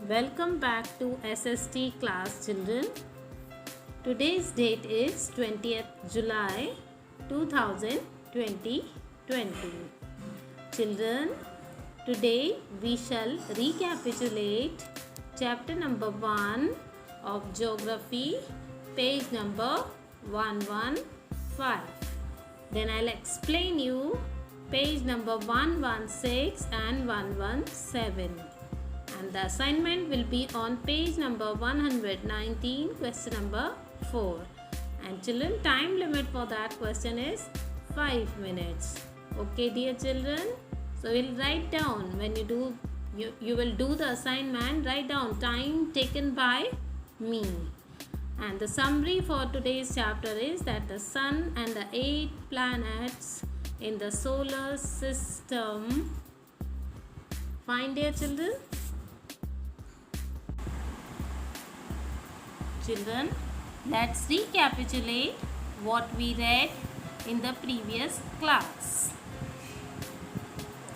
Welcome back to S.St class, children. Today's date is 20th July 2020. Children, today we shall recapitulate chapter number 1 of Geography, page number 115. Then I'll explain you page number 116 and 117. And the assignment will be on page number 119, question number 4. And children, time limit for that question is 5 minutes. Okay, dear children? So we'll write down when you will do the assignment, write down time taken by me. And the summary for today's chapter is that the sun and the 8 planets in the solar system. Fine, dear children? Children, let's recapitulate what we read in the previous class.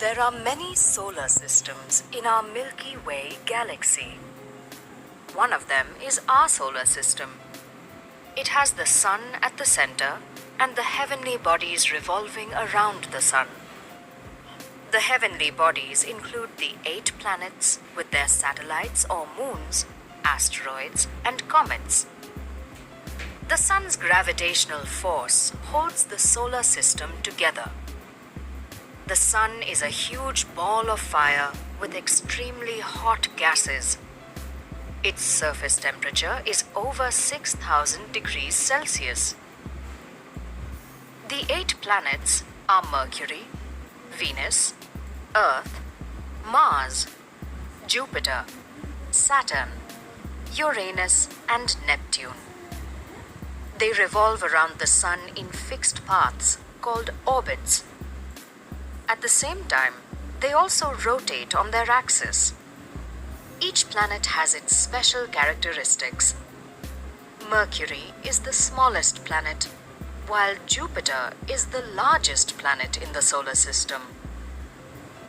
There are many solar systems in our Milky Way galaxy. One of them is our solar system. It has the sun at the center and the heavenly bodies revolving around the sun. The heavenly bodies include the 8 planets with their satellites or moons, asteroids, and comets. The sun's gravitational force holds the solar system together. The sun is a huge ball of fire with extremely hot gases. Its surface temperature is over 6,000 degrees Celsius. The 8 planets are Mercury, Venus, Earth, Mars, Jupiter, Saturn, Uranus, and Neptune. They revolve around the sun in fixed paths called orbits. At the same time, they also rotate on their axis. Each planet has its special characteristics. Mercury is the smallest planet, while Jupiter is the largest planet in the solar system.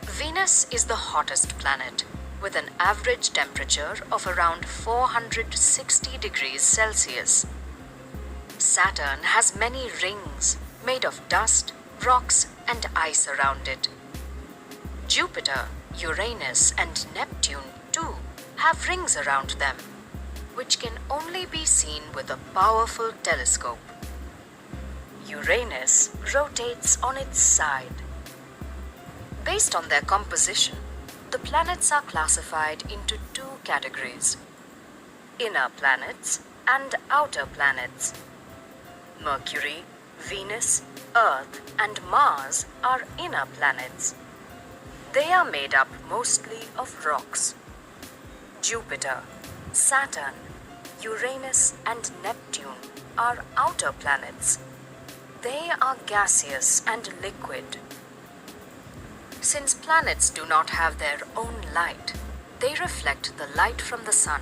Venus is the hottest planet, with an average temperature of around 460 degrees Celsius. Saturn has many rings made of dust, rocks, and ice around it. Jupiter, Uranus, and Neptune too have rings around them, which can only be seen with a powerful telescope. Uranus rotates on its side. Based on their composition, the planets are classified into 2 categories: inner planets and outer planets. Mercury, Venus, Earth, and Mars are inner planets. They are made up mostly of rocks. Jupiter, Saturn, Uranus, and Neptune are outer planets. They are gaseous and liquid. Since planets do not have their own light, they reflect the light from the sun.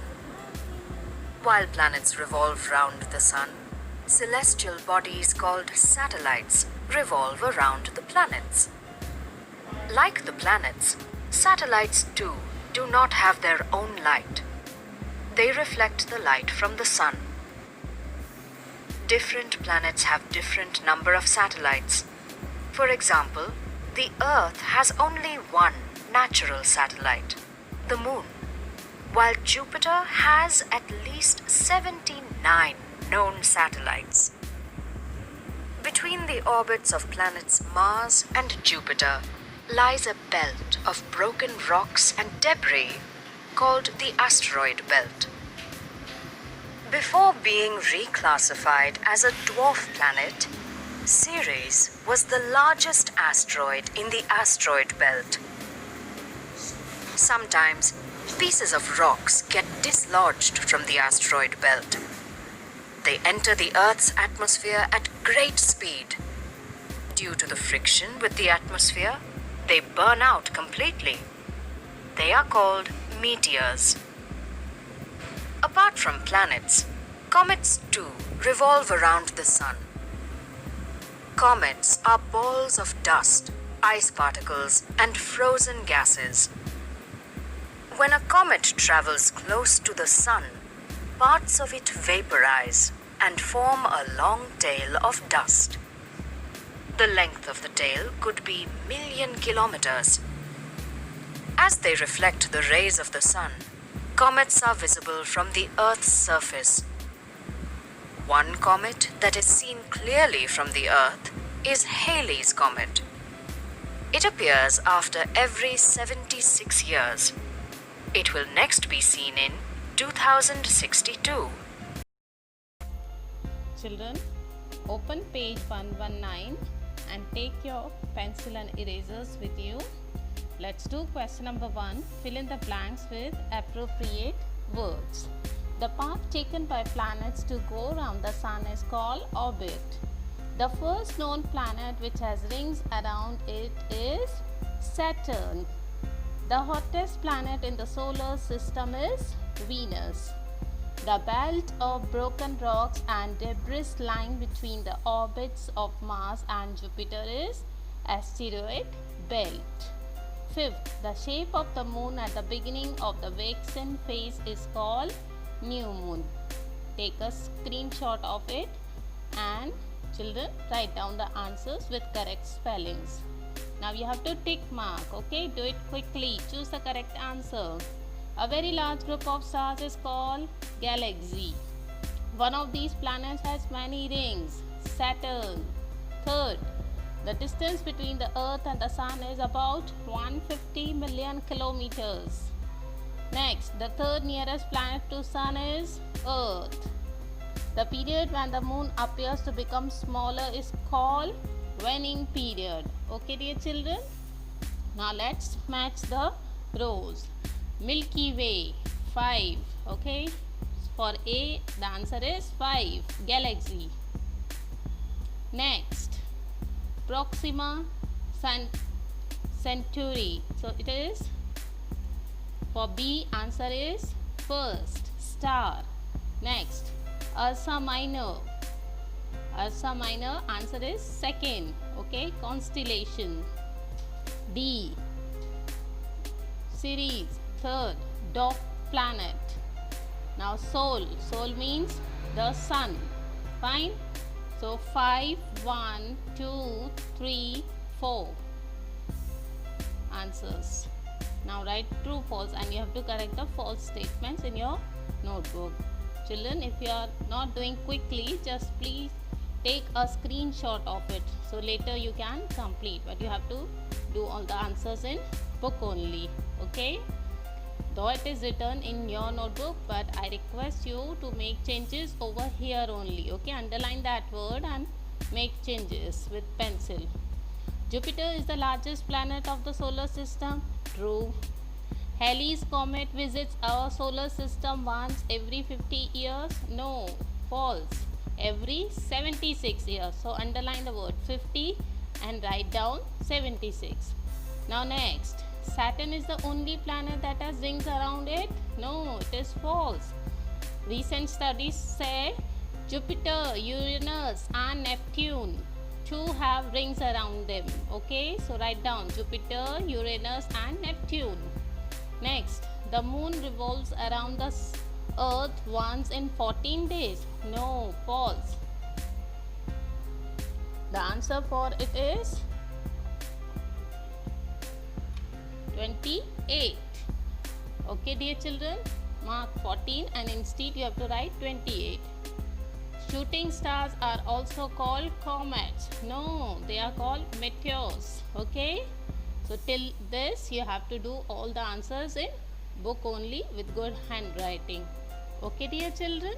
While planets revolve round the sun, celestial bodies called satellites revolve around the planets. Like the planets, satellites too do not have their own light. They reflect the light from the sun. Different planets have different number of satellites. For example, the Earth has only one natural satellite, the Moon, while Jupiter has at least 79 known satellites. Between the orbits of planets Mars and Jupiter lies a belt of broken rocks and debris called the asteroid belt. Before being reclassified as a dwarf planet, Ceres was the largest asteroid in the asteroid belt. Sometimes, pieces of rocks get dislodged from the asteroid belt. They enter the Earth's atmosphere at great speed. Due to the friction with the atmosphere, they burn out completely. They are called meteors. Apart from planets, comets too revolve around the sun. Comets are balls of dust, ice particles, and frozen gases. When a comet travels close to the sun, parts of it vaporize and form a long tail of dust. The length of the tail could be million kilometers. As they reflect the rays of the sun, comets are visible from the Earth's surface. One comet that is seen clearly from the Earth is Halley's Comet. It appears after every 76 years. It will next be seen in 2062. Children, open page 119 and take your pencil and erasers with you. Let's do question number 1. Fill in the blanks with appropriate words. The path taken by planets to go around the sun is called orbit. The first known planet which has rings around it is Saturn. The hottest planet in the solar system is Venus. The belt of broken rocks and debris lying between the orbits of Mars and Jupiter is asteroid belt. Fifth, the shape of the moon at the beginning of the waxing phase is called new moon. Take a screenshot of it and children write down the answers with correct spellings. Now you have to tick mark, okay? Do it quickly. Choose the correct answer. A very large group of stars is called galaxy. One of these planets has many rings, Saturn. Third, the distance between the Earth and the Sun is about 150 million kilometers. Next, the third nearest planet to Sun is Earth. The period when the Moon appears to become smaller is called waning period. Okay, dear children? Now let's match the rows. Milky Way, 5. Okay, for A, the answer is 5, galaxy. Next, Proxima Centauri. So it is for B, answer is first, star. Next, Ursa Minor. Ursa Minor, answer is second. Okay, constellation. D, Ceres, third, dwarf planet. Now Sol. Sol means the sun. Fine. So 5, 1, 2, 3, 4 answers. Now write true, false, and you have to correct the false statements in your notebook. Children, if you are not doing quickly, just please take a screenshot of it. So later you can complete, but you have to do all the answers in book only. Okay? Though it is written in your notebook, but I request you to make changes over here only. Okay, underline that word and make changes with pencil. Jupiter is the largest planet of the solar system. True. Halley's Comet visits our solar system once every 50 years. No. False. Every 76 years. So underline the word 50 and write down 76. Now next. Saturn is the only planet that has rings around it? No, it is false. Recent studies say Jupiter, Uranus and Neptune too have rings around them. Okay, so write down Jupiter, Uranus and Neptune. Next, the moon revolves around the Earth once in 14 days. No, false. The answer for it is 28. Okay, dear children, mark 14 and instead you have to write 28. Shooting stars are also called comets. No, they are called meteors. Okay, so till this you have to do all the answers in book only with good handwriting. Okay, dear children.